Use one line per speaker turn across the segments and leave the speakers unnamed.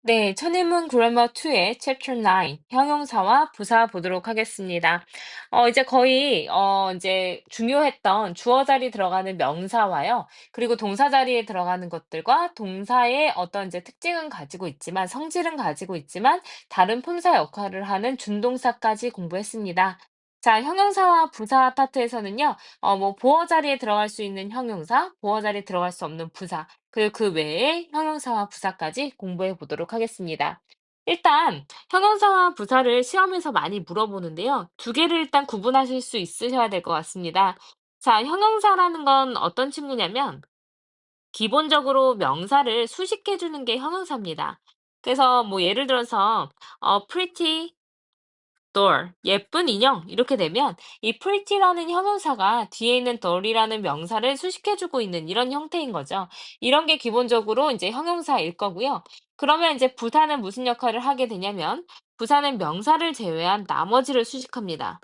네, 천인문 그래머 2의 챕터 9, 형용사와 부사 보도록 하겠습니다. 이제 거의, 이제 중요했던 주어 자리 들어가는 명사와요. 그리고 동사 자리에 들어가는 것들과 동사의 어떤 이제 특징은 가지고 있지만, 성질은 가지고 있지만, 다른 품사 역할을 하는 준동사까지 공부했습니다. 자, 형용사와 부사 파트에서는요, 뭐, 보어 자리에 들어갈 수 있는 형용사, 보어 자리에 들어갈 수 없는 부사, 그리고 그 외에 형용사와 부사까지 공부해 보도록 하겠습니다. 일단 형용사와 부사를 시험에서 많이 물어보는데요. 두 개를 일단 구분하실 수 있으셔야 될 것 같습니다. 자, 형용사라는 건 어떤 친구냐면 기본적으로 명사를 수식해 주는 게 형용사입니다. 그래서 뭐 예를 들어서 pretty doll, 예쁜 인형 이렇게 되면 이 pretty라는 형용사가 뒤에 있는 doll이라는 명사를 수식해주고 있는 이런 형태인 거죠. 이런 게 기본적으로 이제 형용사일 거고요. 그러면 이제 부사는 무슨 역할을 하게 되냐면 부사는 명사를 제외한 나머지를 수식합니다.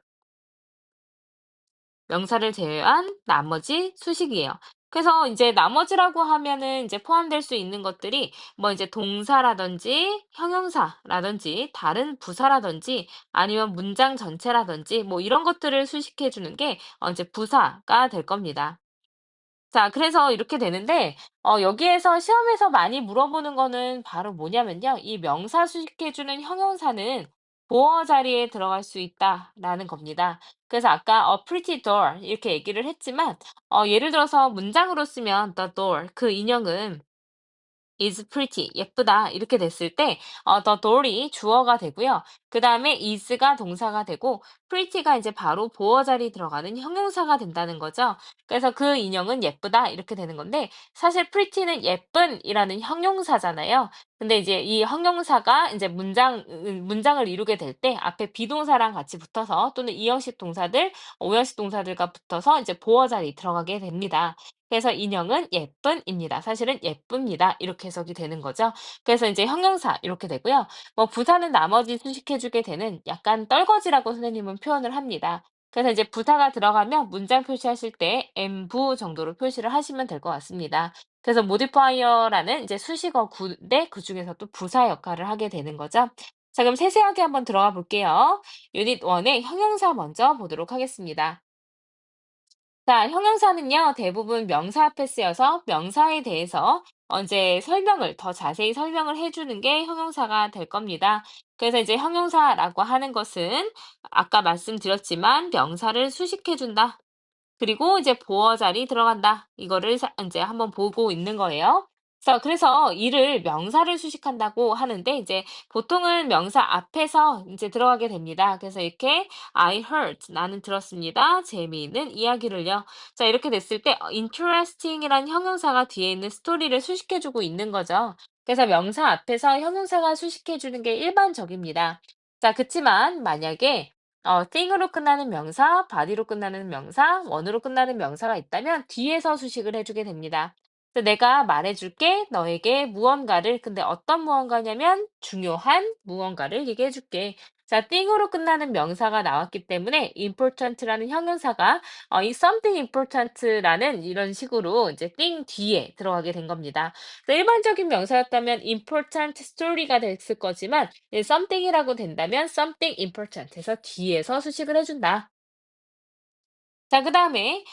명사를 제외한 나머지 수식이에요. 그래서 이제 나머지라고 하면은 이제 포함될 수 있는 것들이 뭐 이제 동사라든지 형용사라든지 다른 부사라든지 아니면 문장 전체라든지 뭐 이런 것들을 수식해 주는 게 이제 부사가 될 겁니다. 자, 그래서 이렇게 되는데, 여기에서 시험에서 많이 물어보는 거는 바로 뭐냐면요. 이 명사 수식해주는 형용사는 보어 자리에 들어갈 수 있다라는 겁니다. 그래서 아까 pretty doll 이렇게 얘기를 했지만, 예를 들어서 문장으로 쓰면 the doll, 그 인형은 is pretty, 예쁘다 이렇게 됐을 때 the doll이 주어가 되고요. 그다음에 is가 동사가 되고 pretty가 이제 바로 보어 자리에 들어가는 형용사가 된다는 거죠. 그래서 그 인형은 예쁘다 이렇게 되는 건데 사실 pretty는 예쁜이라는 형용사잖아요. 근데 이제 이 형용사가 이제 문장을 이루게 될 때 앞에 비동사랑 같이 붙어서 또는 이형식 동사들, 오형식 동사들과 붙어서 이제 보어 자리에 들어가게 됩니다. 그래서 인형은 예쁜입니다. 사실은 예쁩니다. 이렇게 해석이 되는 거죠. 그래서 이제 형용사 이렇게 되고요. 뭐 부사는 나머지 수식해 주게 되는 약간 떨거지라고 선생님은 표현을 합니다. 그래서 이제 부사가 들어가면 문장 표시하실 때 엠부 정도로 표시를 하시면 될 것 같습니다. 그래서 modifier라는 이제 수식어 구인데 그중에서 또 부사 역할을 하게 되는 거죠. 자, 그럼 세세하게 한번 들어가 볼게요. 유닛 1의 형용사 먼저 보도록 하겠습니다. 자, 형용사는요, 대부분 명사 앞에 쓰여서 명사에 대해서 이제 설명을, 더 자세히 설명을 해주는 게 형용사가 될 겁니다. 그래서 이제 형용사라고 하는 것은 아까 말씀드렸지만 명사를 수식해준다. 그리고 이제 보어 자리 들어간다. 이거를 이제 한번 보고 있는 거예요. 그래서 이를 명사를 수식한다고 하는데 이제 보통은 명사 앞에서 이제 들어가게 됩니다. 그래서 이렇게 I heard 나는 들었습니다. 재미있는 이야기를요. 자, 이렇게 됐을 때 interesting이란 형용사가 뒤에 있는 스토리를 수식해주고 있는 거죠. 그래서 명사 앞에서 형용사가 수식해주는 게 일반적입니다. 자, 그치만 만약에 thing으로 끝나는 명사, body로 끝나는 명사, one으로 끝나는 명사가 있다면 뒤에서 수식을 해주게 됩니다. 그래서 내가 말해줄게, 너에게 무언가를, 근데 어떤 무언가냐면 중요한 무언가를 얘기해줄게. 자, thing으로 끝나는 명사가 나왔기 때문에 important라는 형용사가 이 something important라는 이런 식으로 이제 thing 뒤에 들어가게 된 겁니다. 그래서 일반적인 명사였다면 important story가 됐을 거지만 something이라고 된다면 something important에서 뒤에서 수식을 해준다. 자, 그다음에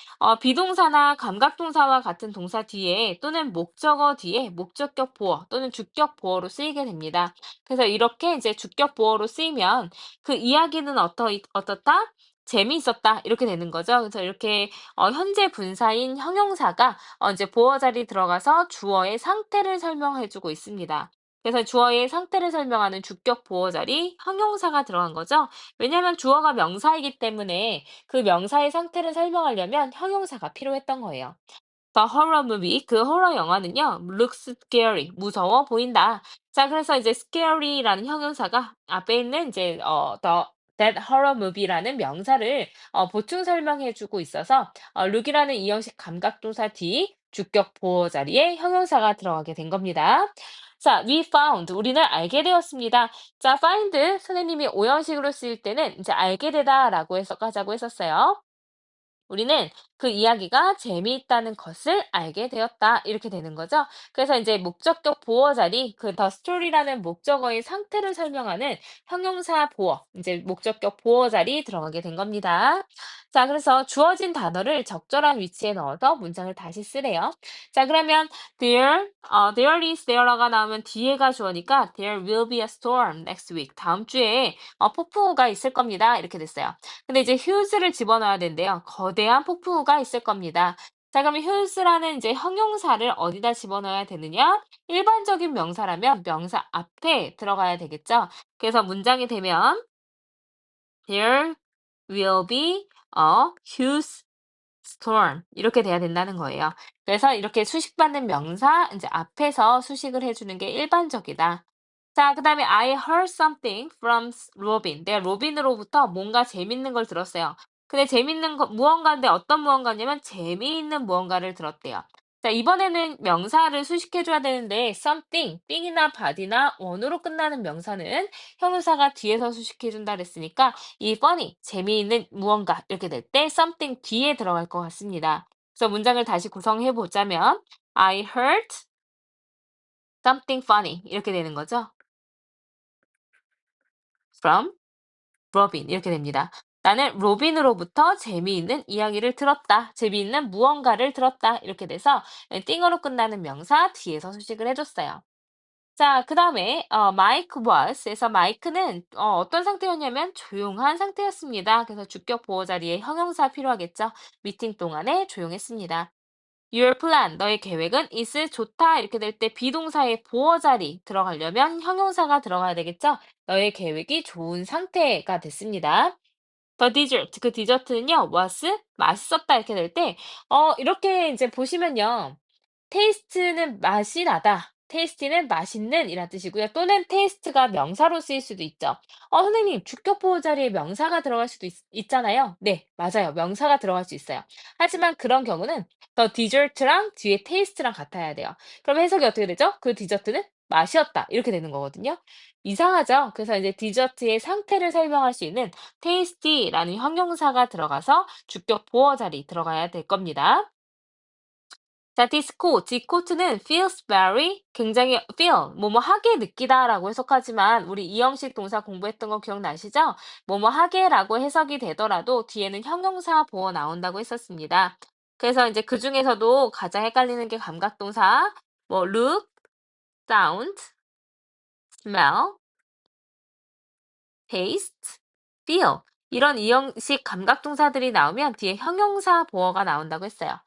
비동사나 감각동사와 같은 동사 뒤에 또는 목적어 뒤에 목적격 보어 또는 주격 보어로 쓰이게 됩니다. 그래서 이렇게 이제 주격 보어로 쓰이면 그 이야기는 어떻다? 재미있었다. 이렇게 되는 거죠. 그래서 이렇게 현재 분사인 형용사가 이제 보어 자리 들어가서 주어의 상태를 설명해주고 있습니다. 그래서 주어의 상태를 설명하는 주격 보어 자리 형용사가 들어간 거죠. 왜냐하면 주어가 명사이기 때문에 그 명사의 상태를 설명하려면 형용사가 필요했던 거예요. The horror movie, 그 호러 영화는요, looks scary, 무서워 보인다. 자, 그래서 이제 scary라는 형용사가 앞에 있는 이제 that horror movie라는 명사를 보충 설명해주고 있어서 look이라는 이형식 감각동사 뒤 주격 보호 자리에 형용사가 들어가게 된 겁니다. 자, we found, 우리는 알게 되었습니다. 자, find 선생님이 오형식으로 쓰일 때는 이제 알게 되다라고 해석하자고 했었어요. 우리는 그 이야기가 재미있다는 것을 알게 되었다. 이렇게 되는 거죠. 그래서 이제 목적격 보어 자리, 그 the story라는 목적어의 상태를 설명하는 형용사 보어, 이제 목적격 보어 자리 들어가게 된 겁니다. 자, 그래서 주어진 단어를 적절한 위치에 넣어서 문장을 다시 쓰래요. 자, 그러면 there is there가 나오면 뒤에가 주어니까 there will be a storm next week. 다음 주에 폭풍우가 있을 겁니다. 이렇게 됐어요. 근데 이제 huge를 집어넣어야 된대요. 거대한 폭풍우가 있을 겁니다. 자, 그러면 huge라는 이제 형용사를 어디다 집어넣어야 되느냐? 일반적인 명사라면 명사 앞에 들어가야 되겠죠. 그래서 문장이 되면 there will be a huge storm 이렇게 돼야 된다는 거예요. 그래서 이렇게 수식받는 명사 이제 앞에서 수식을 해주는 게 일반적이다. 자, 그다음에 I heard something from Robin. 내가 로빈으로부터 뭔가 재밌는 걸 들었어요. 근데 재밌는 거 무언가인데 어떤 무언가냐면 재미있는 무언가를 들었대요. 자, 이번에는 명사를 수식해줘야 되는데 something, thing이나 body나 on으로 끝나는 명사는 형용사가 뒤에서 수식해준다 그랬으니까 이 funny, 재미있는 무언가 이렇게 될 때 something 뒤에 들어갈 것 같습니다. 그래서 문장을 다시 구성해 보자면 I heard something funny 이렇게 되는 거죠. from 로빈 이렇게 됩니다. 나는 로빈으로부터 재미있는 이야기를 들었다. 재미있는 무언가를 들었다. 이렇게 돼서 띵으로 끝나는 명사 뒤에서 수식을 해줬어요. 자, 그 다음에 Mike was에서 마이크는 어떤 상태였냐면 조용한 상태였습니다. 그래서 주격 보호 자리에 형용사 필요하겠죠. 미팅 동안에 조용했습니다. Your plan, 너의 계획은 is 좋다 이렇게 될 때 비동사의 보어 자리 들어가려면 형용사가 들어가야 되겠죠. 너의 계획이 좋은 상태가 됐습니다. The dessert, 그 디저트는요, was 맛있었다 이렇게 될 때, 이렇게 이제 보시면요. 테이스트는 맛이 나다. 테이스티는 맛있는 이란 뜻이고요. 또는 테이스트가 명사로 쓰일 수도 있죠. 선생님, 주격 보호 자리에 명사가 들어갈 수도 있잖아요. 네, 맞아요. 명사가 들어갈 수 있어요. 하지만 그런 경우는 the dessert랑 뒤에 taste랑 같아야 돼요. 그럼 해석이 어떻게 되죠? 그 디저트는 맛이었다. 이렇게 되는 거거든요. 이상하죠? 그래서 이제 디저트의 상태를 설명할 수 있는 tasty라는 형용사가 들어가서 주격 보호 자리 들어가야 될 겁니다. 자, 디스코트는 feels very 굉장히 feel 뭐뭐 하게 느끼다라고 해석하지만 우리 이형식 동사 공부했던 거 기억나시죠? 뭐뭐 하게라고 해석이 되더라도 뒤에는 형용사 보어 나온다고 했었습니다. 그래서 이제 그 중에서도 가장 헷갈리는 게 감각동사 뭐 look, sound, smell, taste, feel 이런 이형식 감각 동사들이 나오면 뒤에 형용사 보어가 나온다고 했어요.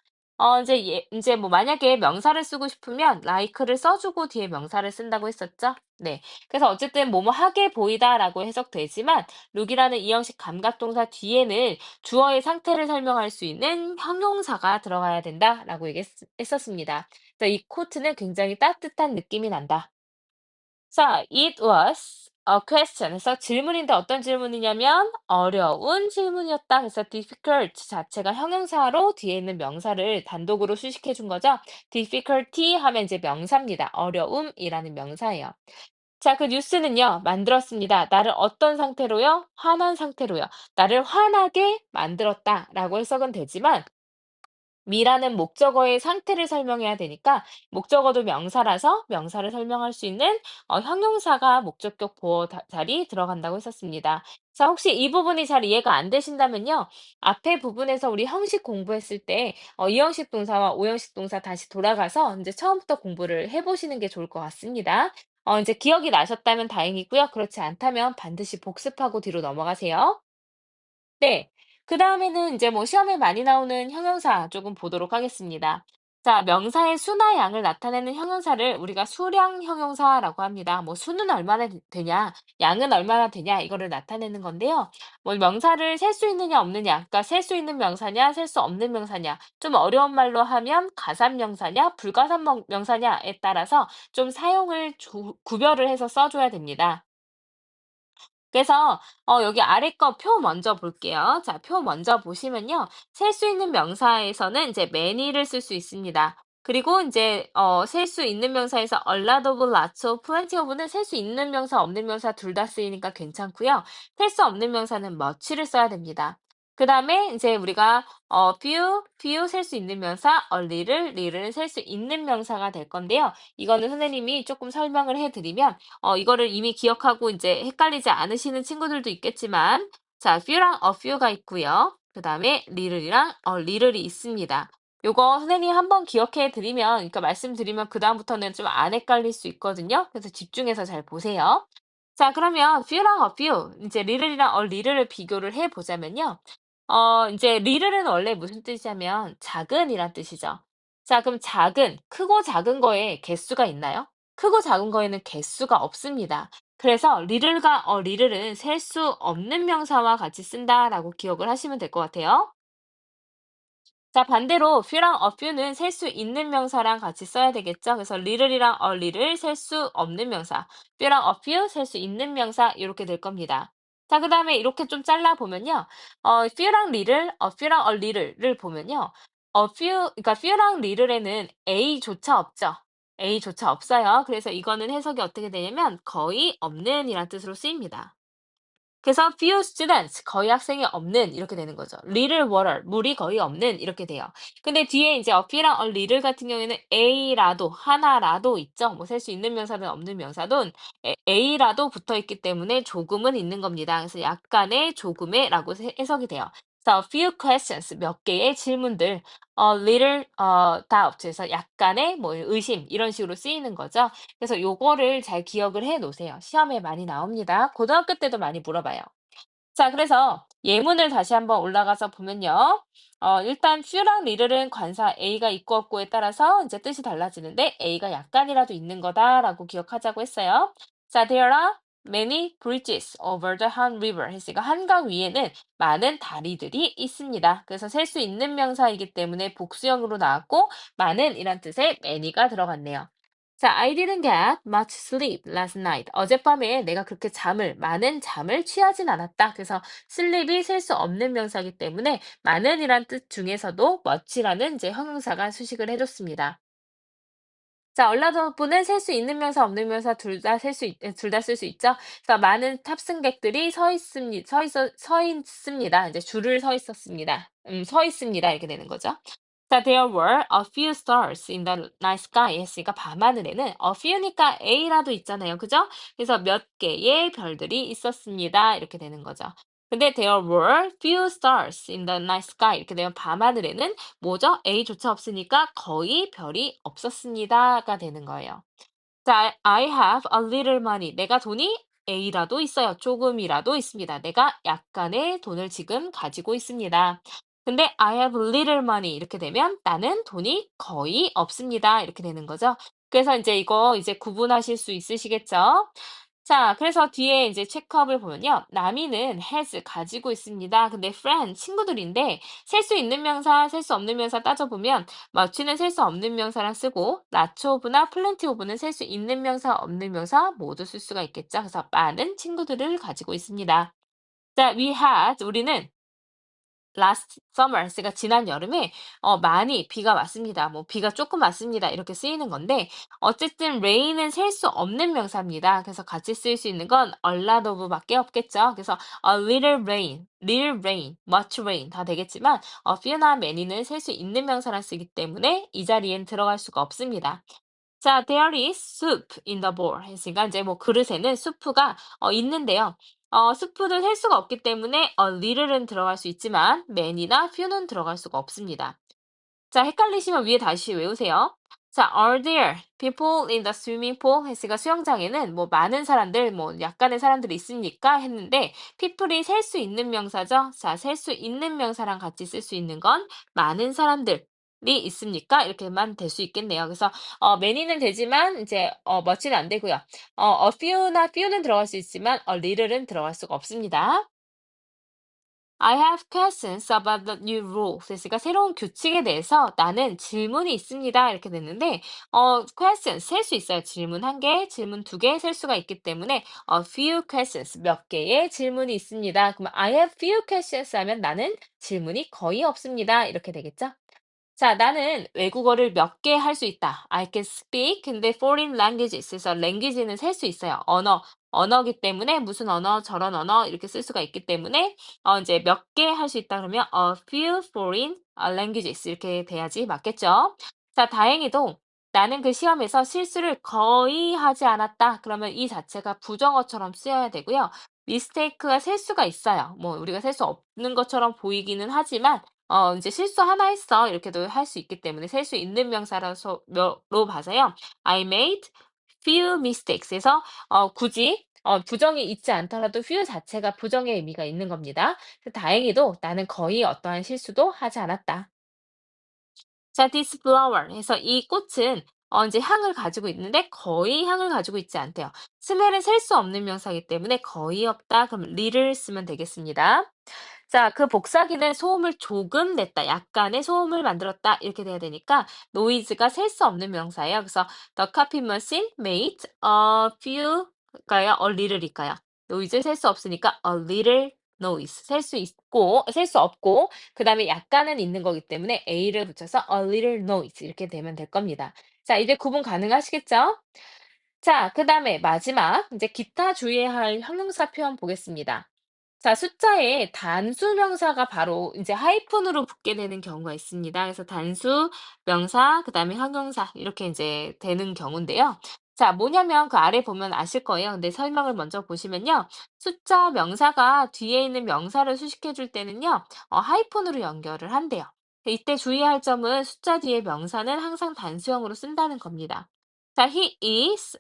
이제 뭐 만약에 명사를 쓰고 싶으면 like를 써주고 뒤에 명사를 쓴다고 했었죠? 네. 그래서 어쨌든 뭐뭐 하게 보이다라고 해석되지만 look이라는 이형식 감각 동사 뒤에는 주어의 상태를 설명할 수 있는 형용사가 들어가야 된다라고 얘기했었습니다. 그래서 이 코트는 굉장히 따뜻한 느낌이 난다. 자, it was a question. 그래서 질문인데 어떤 질문이냐면 어려운 질문이었다. 그래서 difficult 자체가 형용사로 뒤에 있는 명사를 단독으로 수식해 준 거죠. difficulty 하면 이제 명사입니다. 어려움이라는 명사예요. 자, 그 뉴스는요, 만들었습니다. 나를 어떤 상태로요? 화난 상태로요. 나를 화나게 만들었다라고 해석은 되지만 미라는 목적어의 상태를 설명해야 되니까 목적어도 명사라서 명사를 설명할 수 있는 형용사가 목적격 보어 자리 들어간다고 했었습니다. 자, 혹시 이 부분이 잘 이해가 안 되신다면요. 앞에 부분에서 우리 형식 공부했을 때 이형식 동사와 오형식 동사 다시 돌아가서 이제 처음부터 공부를 해보시는 게 좋을 것 같습니다. 이제 기억이 나셨다면 다행이고요. 그렇지 않다면 반드시 복습하고 뒤로 넘어가세요. 네. 그다음에는 이제 뭐 시험에 많이 나오는 형용사 조금 보도록 하겠습니다. 자, 명사의 수나 양을 나타내는 형용사를 우리가 수량 형용사라고 합니다. 뭐 수는 얼마나 되냐, 양은 얼마나 되냐 이거를 나타내는 건데요. 뭐 명사를 셀 수 있느냐 없느냐, 그러니까 셀 수 있는 명사냐, 셀 수 없는 명사냐, 좀 어려운 말로 하면 가산 명사냐, 불가산 명사냐에 따라서 좀 사용을 구별을 해서 써줘야 됩니다. 그래서 여기 아래 거 표 먼저 볼게요. 자, 표 먼저 보시면요. 셀 수 있는 명사에서는 이제 many를 쓸 수 있습니다. 그리고 이제 셀 수 있는 명사에서 a lot of, lots of, plenty of는 셀 수 있는 명사, 없는 명사 둘 다 쓰이니까 괜찮고요. 셀 수 없는 명사는 much를 써야 됩니다. 그다음에 이제 우리가 few 셀 수 있는 명사, little은 셀 수 있는 명사가 될 건데요. 이거는 선생님이 조금 설명을 해 드리면 이거를 이미 기억하고 이제 헷갈리지 않으시는 친구들도 있겠지만 자, few랑 a few가 있고요. 그다음에 little이랑 a little이 있습니다. 요거 선생님이 한번 기억해 드리면 그러니까 말씀드리면 그다음부터는 좀 안 헷갈릴 수 있거든요. 그래서 집중해서 잘 보세요. 자, 그러면 few랑 a few 이제 little이랑 a little을 비교를 해 보자면요. 인제 little은 원래 무슨 뜻이냐면 작은이란 뜻이죠. 자, 그럼 작은, 크고 작은 거에 개수가 있나요? 크고 작은 거에는 개수가 없습니다. 그래서 little과 little은 셀 수 없는 명사와 같이 쓴다라고 기억을 하시면 될 것 같아요. 자, 반대로 few랑 a few는 셀 수 있는 명사랑 같이 써야 되겠죠. 그래서 little이랑 a little 셀 수 없는 명사, few랑 a few 셀 수 있는 명사 이렇게 될 겁니다. 자, 그다음에 이렇게 좀 잘라 보면요. few랑 little, few랑 a little를 보면요. 그러니까 few랑 little에는 a조차 없죠. a조차 없어요. 그래서 이거는 해석이 어떻게 되냐면 거의 없는이란 뜻으로 쓰입니다. 그래서 few students 거의 학생이 없는 이렇게 되는 거죠. little water 물이 거의 없는 이렇게 돼요. 근데 뒤에 이제 a few랑 a little 같은 경우에는 a라도 하나라도 있죠. 뭐 셀 수 있는 명사든 없는 명사든 a라도 붙어 있기 때문에 조금은 있는 겁니다. 그래서 약간의 조금의라고 해석이 돼요. 그래서 a few questions 몇 개의 질문들, little doubt 그래서 약간의 뭐 의심 이런 식으로 쓰이는 거죠. 그래서 요거를 잘 기억을 해 놓으세요. 시험에 많이 나옵니다. 고등학교 때도 많이 물어봐요. 자, 그래서 예문을 다시 한번 올라가서 보면요. 일단 few랑 little은 관사 A가 있고 없고에 따라서 이제 뜻이 달라지는데 A가 약간이라도 있는 거다라고 기억하자고 했어요. 자, there are many bridges over the Han River 했으니까 한강 위에는 많은 다리들이 있습니다. 그래서 셀 수 있는 명사이기 때문에 복수형으로 나왔고 많은 이란 뜻의 many가 들어갔네요. 자, I didn't get much sleep last night. 어젯밤에 내가 그렇게 많은 잠을 취하진 않았다. 그래서 sleep이 셀 수 없는 명사이기 때문에 많은이란 뜻 중에서도 much라는 이제 형용사가 수식을 해줬습니다. 자, 얼라더프는 셀 수 있는 명사, 없는 명사 둘 다 쓸 수 있죠. 그래서 많은 탑승객들이 서 있습니다. 이제 줄을 서 있었습니다. 서 있습니다. 이렇게 되는 거죠. 자, there were a few stars in the night sky 했으니까 밤하늘에는 a few니까 A라도 있잖아요. 그죠? 그래서 몇 개의 별들이 있었습니다. 이렇게 되는 거죠. 근데 there were few stars in the night sky 이렇게 되면 밤하늘에는 뭐죠? A조차 없으니까 거의 별이 없었습니다가 되는 거예요. 자, I have a little money. 내가 돈이 A라도 있어요. 조금이라도 있습니다. 내가 약간의 돈을 지금 가지고 있습니다. 근데 I have little money 이렇게 되면 나는 돈이 거의 없습니다. 이렇게 되는 거죠. 그래서 이제 이거 이제 구분하실 수 있으시겠죠? 자, 그래서 뒤에 이제 체크업을 보면요. 남이는 has 가지고 있습니다. 근데 friend 친구들인데 셀 수 있는 명사, 셀 수 없는 명사 따져보면 마치는 셀 수 없는 명사랑 쓰고 라츠 오브나 플랜티 오브는 셀 수 있는 명사, 없는 명사 모두 쓸 수가 있겠죠. 그래서 많은 친구들을 가지고 있습니다. 자, 우리는 last summer, 그러니까 지난 여름에 많이 비가 왔습니다. 뭐 비가 조금 왔습니다. 이렇게 쓰이는 건데 어쨌든 rain은 셀 수 없는 명사입니다. 그래서 같이 쓰일 수 있는 건 a lot of밖에 없겠죠. 그래서 a little rain, much rain 다 되겠지만 a few나 many는 셀 수 있는 명사랑 쓰기 때문에 이 자리엔 들어갈 수가 없습니다. 자, there is soup in the bowl 했으니까 이제 뭐 그릇에는 수프가 있는데요. 수프를 셀 수가 없기 때문에 little은 들어갈 수 있지만 many나 few는 들어갈 수가 없습니다. 자, 헷갈리시면 위에 다시 외우세요. 자, are there people in the swimming pool? 했으니까 수영장에는 뭐 많은 사람들, 뭐 약간의 사람들이 있습니까? 했는데 people이 셀 수 있는 명사죠. 자, 셀 수 있는 명사랑 같이 쓸 수 있는 건 많은 사람들이 있습니까? 이렇게만 될 수 있겠네요. 그래서 many는 되지만 이제 much는 안 되고요. a few나 few는 들어갈 수 있지만 a little은 들어갈 수가 없습니다. I have questions about the new rule. 그러니까 새로운 규칙에 대해서 나는 질문이 있습니다. 이렇게 됐는데, questions 셀 수 있어요. 질문 한 개, 질문 두 개 셀 수가 있기 때문에 a few questions 몇 개의 질문이 있습니다. 그러면 I have few questions 하면 나는 질문이 거의 없습니다. 이렇게 되겠죠? 자, 나는 외국어를 몇 개 할 수 있다. I can speak 근데 foreign languages. 그래서 language는 셀 수 있어요. 언어기 때문에 무슨 언어, 저런 언어 이렇게 쓸 수가 있기 때문에 이제 몇 개 할 수 있다 그러면 a few foreign languages 이렇게 돼야지 맞겠죠? 자, 다행히도 나는 그 시험에서 실수를 거의 하지 않았다. 그러면 이 자체가 부정어처럼 쓰여야 되고요. mistake가 셀 수가 있어요. 뭐 우리가 셀 수 없는 것처럼 보이기는 하지만 이제 "실수 하나 했어." 이렇게도 할 수 있기 때문에 셀 수 있는 명사라서 로 봐서요. I made few mistakes 해서 굳이 부정이 있지 않더라도 few 자체가 부정의 의미가 있는 겁니다. 그래서 다행히도 나는 거의 어떠한 실수도 하지 않았다. 자, this flower 해서 이 꽃은 이제 향을 가지고 있는데 거의 향을 가지고 있지 않대요. 스멜은 셀 수 없는 명사이기 때문에 거의 없다. 그럼 little 쓰면 되겠습니다. 자, 그 복사기는 소음을 조금 냈다. 약간의 소음을 만들었다. 이렇게 돼야 되니까 noise가 셀 수 없는 명사예요. 그래서 the coffee machine made a few일까요? a little일까요? noise를 셀 수 없으니까 a little noise. 셀 수 없고 그다음에 약간은 있는 거기 때문에 a를 붙여서 a little noise 이렇게 되면 될 겁니다. 자, 이제 구분 가능하시겠죠? 자, 그다음에 마지막 이제 기타 주의해야 할 형용사 표현 보겠습니다. 자, 숫자에 단수 명사가 바로 이제 하이픈으로 붙게 되는 경우가 있습니다. 그래서 단수 명사, 그다음에 형용사 이렇게 이제 되는 경우인데요. 자, 뭐냐면 그 아래 보면 아실 거예요. 근데 설명을 먼저 보시면요. 숫자 명사가 뒤에 있는 명사를 수식해 줄 때는요. 하이픈으로 연결을 한대요. 이때 주의할 점은 숫자 뒤에 명사는 항상 단수형으로 쓴다는 겁니다. 자, he is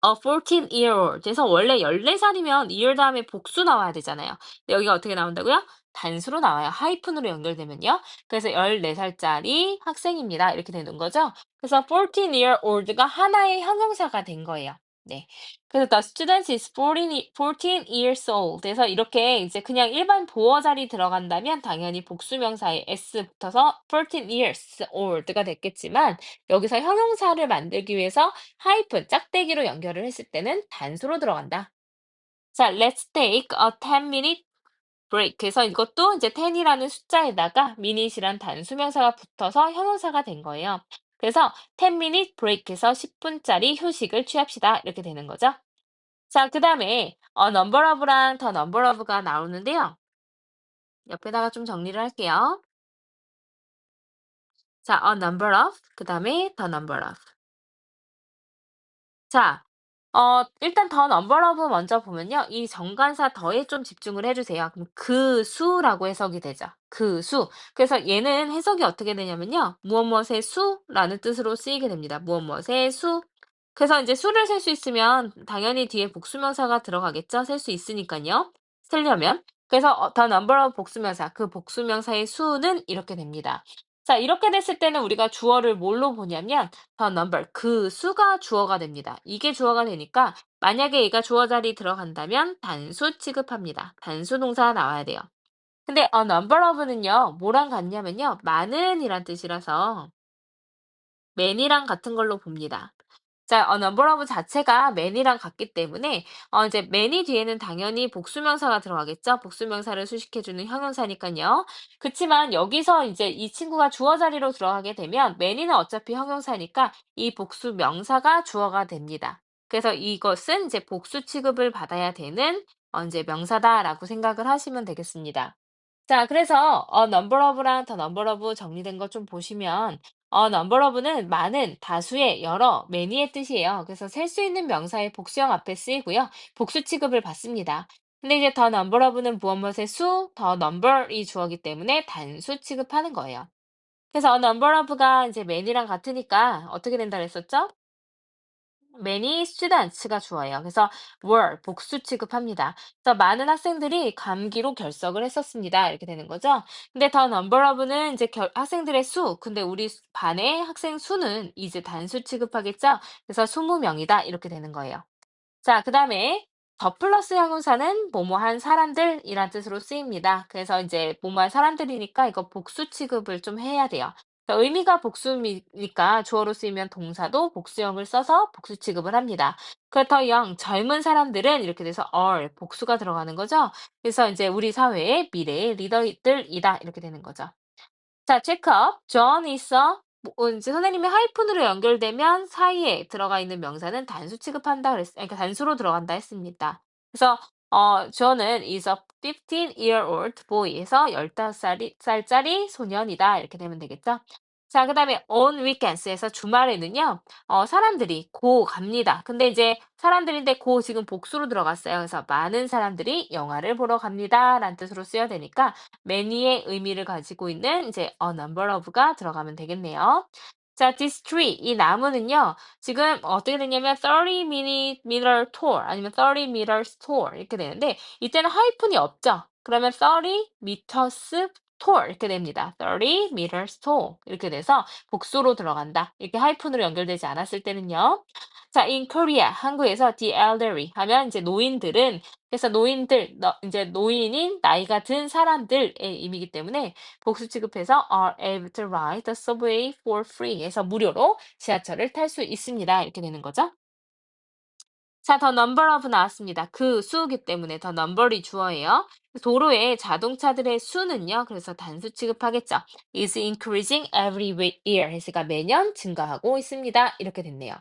a 14-year-old. 그래서 원래 14살이면 year 다음에 복수 나와야 되잖아요. 근데 여기가 어떻게 나온다고요? 단수로 나와요. 하이픈으로 연결되면요. 그래서 14살짜리 학생입니다. 이렇게 되는 거죠. 그래서 14-year-old가 하나의 형용사가 된 거예요. 네. 그래서 the student is 14 years old. 그래서 이렇게 이제 그냥 일반 보어 자리 들어간다면 당연히 복수명사에 s 붙어서 14 years old가 됐겠지만 여기서 형용사를 만들기 위해서 하이픈, 짝대기로 연결을 했을 때는 단수로 들어간다. 자, let's take a 10-minute break. 그래서 이것도 이제 10이라는 숫자에다가 minut이란 단수명사가 붙어서 형용사가 된 거예요. 그래서 10-minute break해서 10분짜리 휴식을 취합시다. 이렇게 되는 거죠. 자, 그 다음에 number of랑 the number of가 나오는데요. 옆에다가 좀 정리를 할게요. 자, a number of, 그 다음에 the number of. 자, 일단 더 넘버 러브 먼저 보면요. 이 정관사 더에 좀 집중을 해주세요. 그럼 그 수라고 해석이 되죠. 그 수. 그래서 얘는 해석이 어떻게 되냐면요. 무엇 무엇의 수라는 뜻으로 쓰이게 됩니다. 무엇 무엇의 수. 그래서 이제 수를 셀 수 있으면 당연히 뒤에 복수명사가 들어가겠죠. 셀 수 있으니까요. 쓰려면. 그래서 the number of 복수명사, 그 복수명사의 수는 이렇게 됩니다. 자, 이렇게 됐을 때는 우리가 주어를 뭘로 보냐면 the number, 그 수가 주어가 됩니다. 이게 주어가 되니까 만약에 얘가 주어 자리 들어간다면 단수 취급합니다. 단수 동사 나와야 돼요. 근데 a number of는요, 뭐랑 같냐면요, 많은이란 뜻이라서 many랑 같은 걸로 봅니다. 자, number of 자체가 many랑 같기 때문에 이제 many 뒤에는 당연히 복수명사가 들어가겠죠. 복수명사를 수식해주는 형용사니까요. 그치만 여기서 이제 이 친구가 주어 자리로 들어가게 되면 many는 어차피 형용사니까 이 복수명사가 주어가 됩니다. 그래서 이것은 이제 복수 취급을 받아야 되는 이제 명사다라고 생각을 하시면 되겠습니다. 자, 그래서 number of랑 the number of 정리된 거 좀 보시면 number of는 많은, 다수의, 여러, many의 뜻이에요. 그래서 셀 수 있는 명사의 복수형 앞에 쓰이고요. 복수 취급을 받습니다. 근데 이제 the number of는 무엇 무엇의 수, the number이 주어기 때문에 단수 취급하는 거예요. 그래서 number of가 이제 many랑 같으니까 어떻게 된다 그랬었죠? many students가 주어예요. 그래서 were 복수 취급합니다. 그래서 많은 학생들이 감기로 결석을 했었습니다. 이렇게 되는 거죠. 근데 the number of는 이제 학생들의 수, 근데 우리 반의 학생 수는 이제 단수 취급하겠죠. 그래서 20명이다. 이렇게 되는 거예요. 자, 그다음에 더 플러스 형용사는 뭐뭐한 사람들이란 뜻으로 쓰입니다. 그래서 이제 뭐뭐한 사람들이니까 이거 복수 취급을 좀 해야 돼요. 의미가 복수니까 주어로 쓰이면 동사도 복수형을 써서 복수 취급을 합니다. 그렇다면 젊은 사람들은 이렇게 돼서 are 복수가 들어가는 거죠. 그래서 이제 우리 사회의 미래의 리더들이다 이렇게 되는 거죠. 자, 체크업. John 있어. 뭐 인제 선생님이 하이픈으로 연결되면 사이에 들어가 있는 명사는 단수 취급한다 그러니까 단수로 들어간다 했습니다. 그래서 John은 is a 15-year-old boy에서 15살짜리 소년이다. 이렇게 되면 되겠죠? 자, 그다음에 on weekends에서 주말에는요. 사람들이 갑니다. 근데 이제 사람들인데 지금 복수로 들어갔어요. 그래서 많은 사람들이 영화를 보러 갑니다라는 뜻으로 쓰여야 되니까 many의 의미를 가지고 있는 이제 a number of가 들어가면 되겠네요. 자, this tree 이 나무는요. 지금 어떻게 되냐면 30 meter tall 아니면 30 meters tall 이렇게 되는데 이때는 하이픈이 없죠. 그러면 30 meters tall 이렇게 됩니다. 30 meters tall 이렇게 돼서 복수로 들어간다. 이렇게 하이픈으로 연결되지 않았을 때는요. 자, in Korea 한국에서 the elderly 하면 이제 노인들은 그래서 노인들, 이제 노인인 나이가 든 사람들의 의미이기 때문에 복수 취급해서 are able to ride the subway for free 해서 무료로 지하철을 탈 수 있습니다. 이렇게 되는 거죠. 자, the number of 나왔습니다. 그 수이기 때문에 the number이 주어예요. 도로의 자동차들의 수는요. 그래서 단수 취급하겠죠. is increasing every year 했으니까 매년 증가하고 있습니다. 이렇게 됐네요.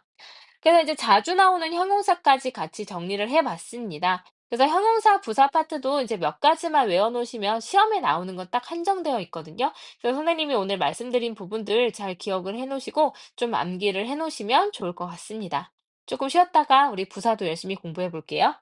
그래서 이제 자주 나오는 형용사까지 같이 정리를 해 봤습니다. 그래서 형용사 부사 파트도 이제 몇 가지만 외워 놓으시면 시험에 나오는 건 딱 한정되어 있거든요. 그래서 선생님이 오늘 말씀드린 부분들 잘 기억을 해 놓으시고 좀 암기를 해 놓으시면 좋을 것 같습니다. 조금 쉬었다가 우리 부사도 열심히 공부해 볼게요.